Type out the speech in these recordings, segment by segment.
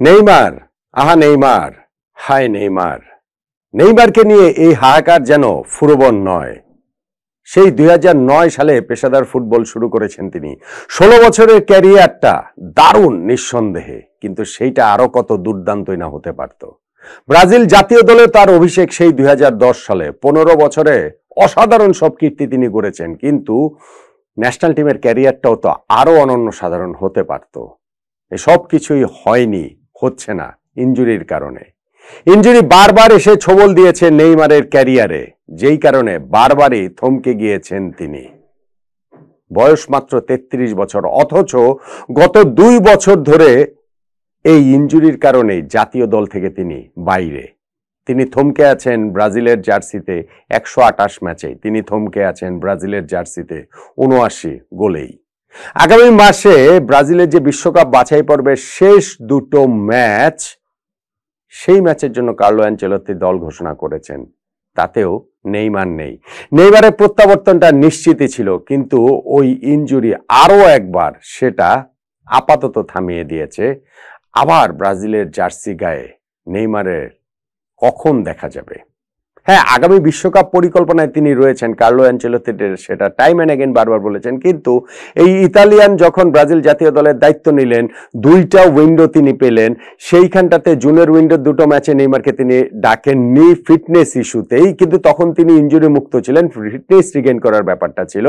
Neymar, আহা Neymar, হায় Neymar. নেইমারকে নিয়ে এই হাহাকার যেন ফুরবন নয়। সেই 2009 সালে পেশাদার ফুটবল শুরু করেছেন তিনি। 16 বছরের ক্যারিয়ারটা দারুণ নিঃসন্দেহে, কিন্তু সেইটা আরো কত দুর্দান্তই না হতে পারত। ব্রাজিল জাতীয় দলে তার অভিষেক সেই 2010 সালে। 15 বছরে অসাধারণ সব কীর্তি তিনি গড়েছেন, কিন্তু ন্যাশনাল টিমের ক্যারিয়ারটাও তো আরো অনন্য সাধারণ হতে পারত। এসব কিছুই হয়নি, হচ্ছে না ইনজুরির কারণে। ইনজুরি বারবার এসে ছোবল দিয়েছে নেইমারের ক্যারিয়ারে, যেই কারণে বারবারই থমকে গিয়েছেন তিনি। বয়স মাত্র 33 বছর, অথচ গত 2 বছর ধরে এই ইনজুরির কারণে জাতীয় দল থেকে তিনি বাইরে। তিনি থমকে আছেন ব্রাজিলের জার্সিতে 128 ম্যাচে, তিনি থমকে আছেন ব্রাজিলের জার্সিতে 79 গোলেই। আগামী মাসে ব্রাজিলের যে বিশ্বকাপ বাছাই পর্বের শেষ দুটো ম্যাচ, সেই ম্যাচের জন্য কার্লো অ্যানচেলত্তি দল ঘোষণা করেছেন, তাতেও নেইমার নেই। নেইমারের প্রত্যাবর্তনটা নিশ্চিতই ছিল, কিন্তু ওই ইনজুরি আরো একবার সেটা আপাতত থামিয়ে দিয়েছে। আবার ব্রাজিলের জার্সি গায়ে নেইমারের কখন দেখা যাবে? হ্যাঁ, আগামী বিশ্বকাপ পরিকল্পনায় তিনি রয়েছেন, কার্লো অ্যানচেলত্তি সেটা টাইম অ্যান্ড অ্যাগেন বারবার বলেছেন। কিন্তু এই ইতালিয়ান যখন ব্রাজিল জাতীয় দলের দায়িত্ব নিলেন, 2টা উইন্ডো তিনি পেলেন। সেইখানটাতে জুনের উইন্ডো 2টো ম্যাচে নেইমারকে তিনি ডাকেননি ফিটনেস ইস্যুতেই, কিন্তু তখন তিনি ইনজুরি মুক্ত ছিলেন, ফিটনেস রিগেইন করার ব্যাপারটা ছিল।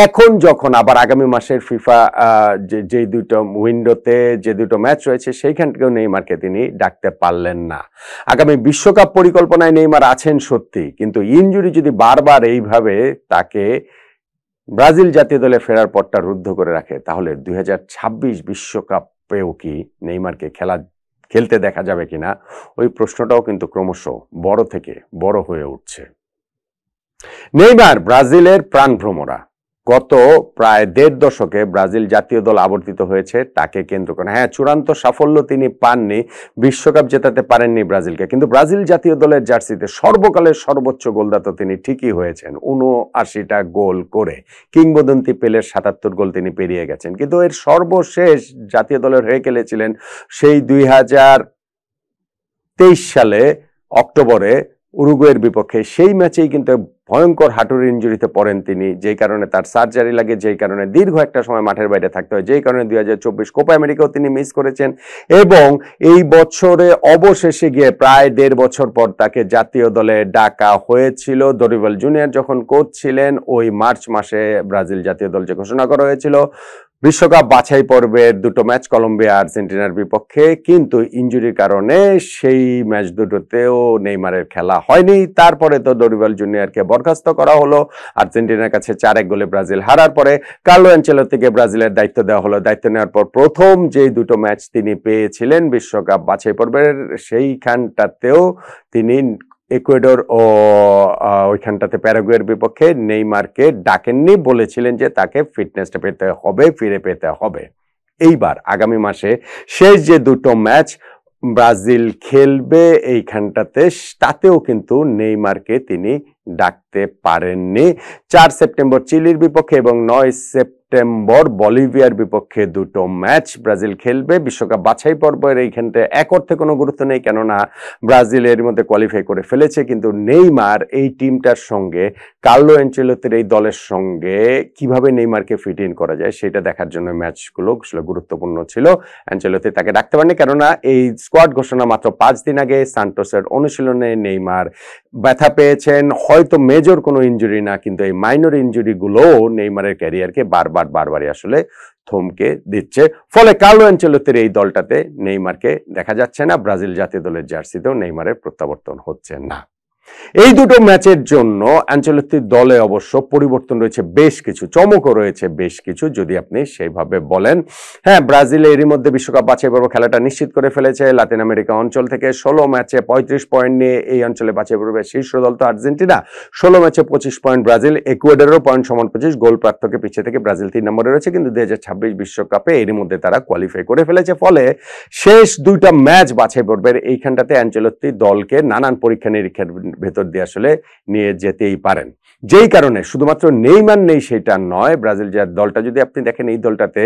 এখন যখন আবার আগামী মাসের ফিফা যে 2টো উইন্ডোতে যে 2টো ম্যাচ রয়েছে, সেইখান থেকেও নেইমারকে তিনি ডাকতে পারলেন না। আগামী বিশ্বকাপ পরিকল্পনায় নেইমার আছেন সত্যি, কিন্তু ইনজুরি যদি বারবার এইভাবে তাকে ব্রাজিল জাতীয় দলে ফেরার পথটা রুদ্ধ করে রাখে, তাহলে 2026 বিশ্বকাপেও কি নেইমারকে খেলতে দেখা যাবে কিনা, ওই প্রশ্নটাও কিন্তু ক্রমশ বড় থেকে বড় হয়ে উঠছে। নেইমার ব্রাজিলের প্রাণভ্রমরা। গত প্রায় 1.5 দশকে ব্রাজিল জাতীয় দল আবর্তিত হয়েছে তাকে কেন্দ্র করে। হ্যাঁ, চূড়ান্ত সাফল্য তিনি পাননি, বিশ্বকাপ জেতাতে পারেননি ব্রাজিলকে, কিন্তু ব্রাজিল জাতীয় দলের জার্সিতে সর্বকালের সর্বোচ্চ গোলদাতা তিনি ঠিকই হয়েছেন, 79টা গোল করে। কিংবদন্তি পেলের 77 গোল তিনি পেরিয়ে গেছেন, কিন্তু এর সর্বশেষ জাতীয় দলের হয়ে খেলেছিলেন সেই 2023 সালে অক্টোবরে উরুগুয়ের বিপক্ষে। সেই ম্যাচেই কিন্তু ভয়ঙ্কর হাঁটুর ইনজুরিতে পড়েন তিনি, যেই কারণে তার সার্জারি লাগে, যেই কারণে দীর্ঘ একটা সময় মাঠের বাইরে থাকতে হয়, যেই কারণে 2024 কোপা আমেরিকাও তিনি মিস করেছেন। এবং এই বছরে অবশেষে গিয়ে প্রায় 1.5 বছর পর তাকে জাতীয় দলে ডাকা হয়েছিল। দরিভাল জুনিয়র যখন কোচ ছিলেন, ওই মার্চ মাসে ব্রাজিল জাতীয় দল যে ঘোষণা করা হয়েছিল বিশ্বকাপ বাছাই পর্বের 2টো ম্যাচ কলম্বিয়া আর্জেন্টিনার বিপক্ষে, কিন্তু ইনজুরির কারণে সেই ম্যাচ দুটোতেও নেইমারের খেলা হয়নি। তারপরে তো দরিভাল জুনিয়রকে বরখাস্ত করা হলো, আর্জেন্টিনার কাছে 4-1 গোলে ব্রাজিল হারার পরে কার্লো অ্যানচেলত্তিকে ব্রাজিলের দায়িত্ব দেওয়া হলো। দায়িত্ব নেওয়ার পর প্রথম যেই 2টো ম্যাচ তিনি পেয়েছিলেন বিশ্বকাপ বাছাই পর্বের, সেইখানটাতেও তিনি ইকুয়েডর ও ওইখানটাতে প্যারাগুয়ের বিপক্ষে নেইমারকে ডাকেননি, বলেছিলেন যে তাকে ফিটনেসটা পেতে হবে, ফিরে পেতে হবে। এইবার আগামী মাসে শেষ যে 2টো ম্যাচ ব্রাজিল খেলবে এইখানটাতে, তাতেও কিন্তু নেইমারকে তিনি ডাকতে পারেননি। 4 সেপ্টেম্বর চিলির বিপক্ষে এবং 9 সেপ্টেম্বর বলিভিয়ার বিপক্ষে 2টো ম্যাচ ব্রাজিল খেলবে। বিশ্বকাপ বাছাই পর্বের এইখানতে এক অর্থে কোনো গুরুত্ব নেই, কেননা ব্রাজিল এর মধ্যে কোয়ালিফাই করে ফেলেছে, কিন্তু নেইমার এই টিমটার সঙ্গে, কার্লো অ্যানচেলত্তির এই দলের সঙ্গে কিভাবে নেইমারকে ফিট ইন করা যায় সেটা দেখার জন্য ম্যাচগুলো গুরুত্বপূর্ণ ছিল। অ্যানচেলত্তি তাকে ডাকতে পারেনি, কেননা এই স্কোয়াড ঘোষণা মাত্র 5 দিন আগে সান্টোসের অনুশীলনে নেইমার ব্যথা পেয়েছেন। হয়তো মেজর কোনো ইনজুরি না, কিন্তু এই মাইনর ইনজুরিগুলো নেইমারের ক্যারিয়ারকে বারবারই আসলে থমকে দিচ্ছে। ফলে কার্লো অ্যানচেলত্তির এই দলটাতে নেইমারকে দেখা যাচ্ছে না, ব্রাজিল জাতীয় দলের জার্সিতেও নেইমারের প্রত্যাবর্তন হচ্ছে না। এই 2টো ম্যাচের জন্য অ্যানচেলত্তির দলে অবশ্য পরিবর্তন রয়েছে বেশ কিছু, চমকও রয়েছে বেশ কিছু, যদি আপনি সেইভাবে বলেন। হ্যাঁ, ব্রাজিল এরই মধ্যে বিশ্বকাপ বাছাই পর্ব খেলাটা নিশ্চিত করে ফেলেছে। লাতিন আমেরিকা অঞ্চল থেকে 16 ম্যাচে 35 পয়েন্ট নিয়ে এই অঞ্চলে বাছাই পর্বের শীর্ষ দল তো আর্জেন্টিনা, 16 ম্যাচে 25 পয়েন্ট ব্রাজিল। ইকুয়েডরেরও পয়েন্ট সমান 25, গোল পার্থক্যে পিছিয়ে থেকে ব্রাজিল 3 নম্বরে রয়েছে, কিন্তু 2026 বিশ্বকাপে এরই মধ্যে তারা কোয়ালিফাই করে ফেলেছে। ফলে শেষ 2টা ম্যাচ বাছাই পর্বের এইখানটাতে অ্যানচেলত্তি দলকে নানান পরীক্ষা নিরীক্ষার ভেতর দিয়ে আসলে নিয়ে যেতেই পারেন। যেই কারণে শুধুমাত্র নেইমার নেই সেটা নয়, ব্রাজিল যার দলটা যদি আপনি দেখেন এই দলটাতে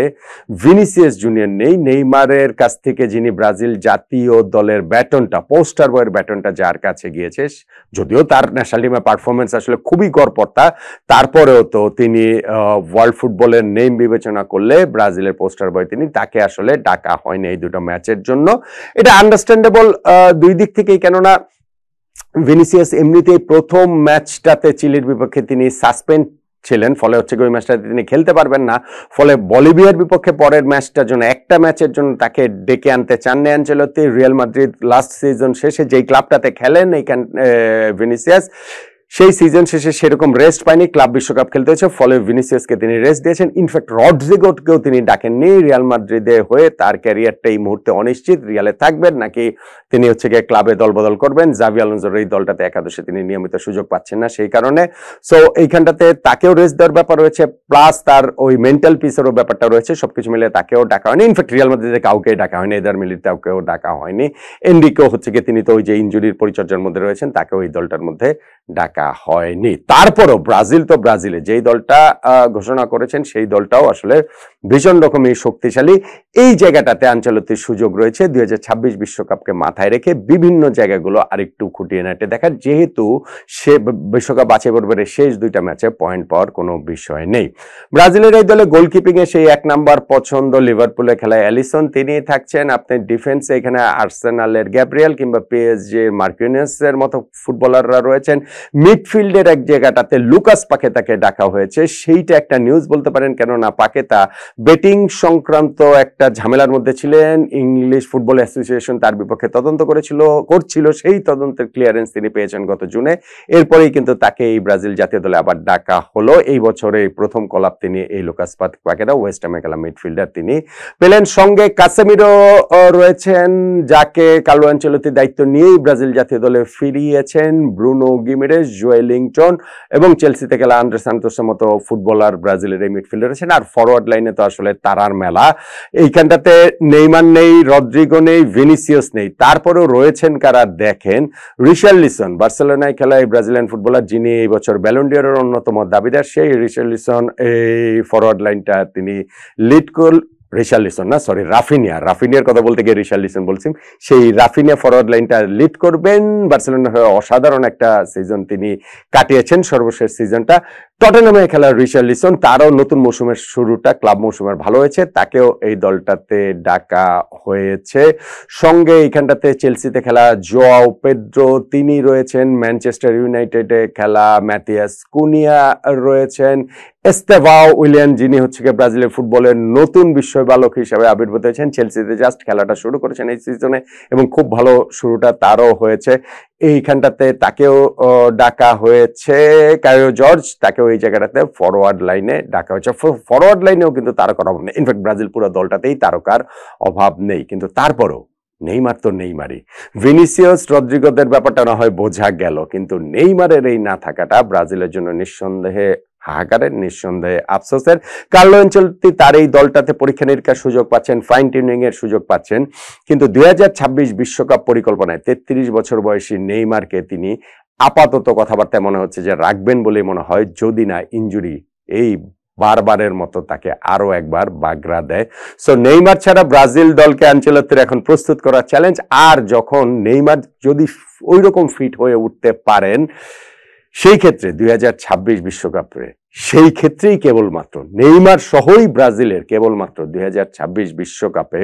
ভিনিসিয়াস জুনিয়র নেই। নেইমারের কাছ থেকে যিনি ব্রাজিল জাতীয় দলের ব্যাটনটা, পোস্টার বয়ের ব্যাটনটা যার কাছে গিয়েছে, যদিও তার ন্যাশনাল টিমের পারফরমেন্স আসলে খুবই গড়পড়তা, তারপরেও তো তিনি ওয়ার্ল্ড ফুটবলের নেম বিবেচনা করলে ব্রাজিলের পোস্টার বয় তিনি, তাকে আসলে ডাকা হয়নি এই দুটো ম্যাচের জন্য। এটা আন্ডারস্ট্যান্ডেবল দুই দিক থেকেই, কেননা ভিনিসিয়াস এমনিতেই প্রথম ম্যাচটাতে চিলির বিপক্ষে তিনি সাসপেন্ড ছিলেন, ফলে হচ্ছে ওই ম্যাচটাতে তিনি খেলতে পারবেন না। ফলে বলিভিয়ার বিপক্ষে পরের ম্যাচটার জন্য, একটা ম্যাচের জন্য তাকে ডেকে আনতে চান না Ancelotti. Real Madrid last season শেষে যেই ক্লাবটাতে খেলেন এইখান ভিনিসিয়াস, সেই সিজন শেষে সেরকম রেস্ট পায়নি, ক্লাব বিশ্বকাপ খেলতে হয়েছে, ফলে ভিনিসিয়াসকে তিনি রেস্ট দিয়েছেন। ইনফ্যাক্ট রড্রিগোকেও তিনি ডাকেননি। রিয়াল মাদ্রিদে হয়ে তার ক্যারিয়ারটা এই মুহূর্তে অনিশ্চিত, রিয়ালে থাকবেন নাকি তিনি হচ্ছে গিয়ে ক্লাবে দলবদল করবেন। জাভি আলোনসোর এই দলটাতে একাদশে তিনি নিয়মিত সুযোগ পাচ্ছেন না সেই কারণে। সো এইখানটাতে তাকেও রেস্ট দেওয়ার ব্যাপার রয়েছে, প্লাস তার ওই মেন্টাল পিসেরও ব্যাপারটা রয়েছে। সবকিছু মিলে তাকেও ডাকা হয়নি। ইনফ্যাক্ট রিয়াল মাদ্রিদে কাউকেই ডাকা হয়নি, এদার মিলিতাওকেও ডাকা হয়নি। এনরিকেও হচ্ছে গিয়ে তিনি তো ওই যে ইনজুরির পরিচর্যার মধ্যে রয়েছেন, তাকেও এই দলটার মধ্যে ডাকা হয়নি। তারপরও ব্রাজিল তো ব্রাজিলে যেই দলটা ঘোষণা করেছেন সেই দলটাও আসলে ভীষণ রকমের শক্তিশালী। এই জায়গাটাতে আনচেলত্তির সুযোগ রয়েছে 2026 বিশ্বকাপকে মাথায় রেখে বিভিন্ন জায়গাগুলো আরেকটু খুঁটিয়ে নাটে দেখার, যেহেতু সে বিশ্বকাপ বাছাই পর্বের শেষ দুইটা ম্যাচে পয়েন্ট পাওয়ার কোনো বিষয় নেই। ব্রাজিলের এই দলে গোলকিপিং এ সেই 1 নাম্বার পছন্দ, লিভারপুলে খেলায় অ্যালিসন তিনি থাকছেন। আপনি ডিফেন্সে এখানে আর্সেনালের গ্যাব্রিয়েল কিংবা পিএসজি মার্কিনিয়াসের মতো ফুটবলাররা রয়েছেন। মিডফিল্ডের এক জায়গাটাতে লুকাস পাকেতাকে ডাকা হয়েছে, সেইটা একটা নিউজ বলতে পারেন, কেননা পাকেতা বেটিং সংক্রান্ত একটা ঝামেলার মধ্যে ছিলেন। ইংলিশ ফুটবল অ্যাসোসিয়েশন তার বিপক্ষে তদন্ত করছিল, সেই তদন্তের ক্লিয়ারেন্স তিনি পেয়েছেন গত জুনে। এরপরেই কিন্তু তাকে এই ব্রাজিল জাতীয় দলে আবার ডাকা হলো। এই বছরে প্রথম কলাপ তিনি এই লুকাস পাকেতা, ওয়েস্ট হামে খেলা মিডফিল্ডার তিনি পেলেন। সঙ্গে কাসেমিরো রয়েছেন, যাকে কার্লো আনচেলত্তি দায়িত্ব নিয়েই ব্রাজিল জাতীয় দলে ফিরিয়েছেন। ব্রুনো গিমেরেস, জোয়েলিংটন এবং চেলসিতে খেলা আন্দ্রে সান্তোসের মতো ফুটবলার ব্রাজিলের এই মিডফিল্ডার আছেন। আর ফরওয়ার্ড লাইনে তো আসলে তারার মেলা। এইখানটাতে নেইমার নেই, রদ্রিগো নেই, ভিনিসিয়াস নেই, তারপরেও রয়েছেন কারা দেখেন। রিশার্লিসন, বার্সেলোনায় খেলা এই ব্রাজিলিয়ান ফুটবলার, যিনি এই বছর ব্যালন ডি'অরের অন্যতম দাবিদার, সেই রিশার্লিসন এই ফরওয়ার্ড লাইনটা তিনি লিড রাফিনিয়ার কথা বলতে গিয়ে রিশার্লিসন বলছি, সেই রাফিনিয়া ফরওয়ার্ড লাইনটা লিড করবেন। বার্সেলোনার হয়ে অসাধারণ একটা সিজন তিনি কাটিয়েছেন, সর্বশেষ সিজনটা। টটেনহামে খেলা রিশার্লিসন, তারও নতুন মৌসুমের শুরুটা ক্লাব মৌসুমের ভালো হয়েছে, তাকেও এই দলটাতে ডাকা হয়েছে। সঙ্গে এইখানটাতে চেলসিতে খেলা জোয়াও পেদ্রো তিনি রয়েছেন। ম্যানচেস্টার ইউনাইটেডে খেলা ম্যাথিয়াস কুনিয়া রয়েছেন। এস্তেভাও উইলিয়ান, যিনি হচ্ছে ব্রাজিলের ফুটবলের নতুন বিশ্ববালক হিসেবে আবির্ভূত হয়েছেন, চেলসিতে জাস্ট খেলাটা শুরু করেছেন এই সিজনে এবং খুব ভালো শুরুটা তারও হয়েছে। এইখানটাতে তাকেও ডাকা হয়েছে। কায়ো জর্জ, তাকেও এই জায়গাটাতে ফরওয়ার্ড লাইনে ডাকা হয়েছে। ফরওয়ার্ড লাইনেও কিন্তু তারকার অভাব নেই, ইনফ্যাক্ট ব্রাজিল পুরো দলটাতেই তারকার অভাব নেই। কিন্তু তারপরও নেইমার তো নেইমারই। ভিনিসিয়াস, রদ্রিগোদের ব্যাপারটা না হয় বোঝা গেল, কিন্তু নেইমারের এই না থাকাটা ব্রাজিলের জন্য নিঃসন্দেহে হাহাকারের, নিঃসন্দেহে আফসোসের। কার্লো আনচেলত্তি তার এই দলটাতে পরীক্ষা নিরীক্ষার সুযোগ পাচ্ছেন, ফাইন টিউনিং এর সুযোগ পাচ্ছেন, কিন্তু 2026 বিশ্বকাপ পরিকল্পনায় 33 বছর বয়সী নেইমারকে তিনি আপাতত কথাবার্তায় মনে হচ্ছে যে রাখবেন বলেই মনে হয়, যদি না ইনজুরি এই বারবারের মতো তাকে আরো একবার বাগড়া দেয়। সো নেইমার ছাড়া ব্রাজিল দলকে আনচেলত্তির এখন প্রস্তুত করা চ্যালেঞ্জ। আর যখন নেইমার যদি ওই রকম ফিট হয়ে উঠতে পারেন, সেই ক্ষেত্রে 2026 বিশ্বকাপে সেই ক্ষেত্রেই কেবলমাত্র নেইমার সহই ব্রাজিলের কেবলমাত্র 2026 বিশ্বকাপে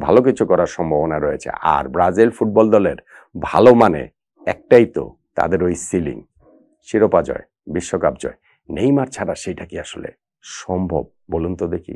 ভালো কিছু করার সম্ভাবনা রয়েছে। আর ব্রাজিল ফুটবল দলের ভালো মানে একটাই তো, তাদের ওই সিলিং, শিরোপা জয়, বিশ্বকাপ জয়। নেইমার ছাড়া সেটা কি আসলে সম্ভব বলুন তো দেখি।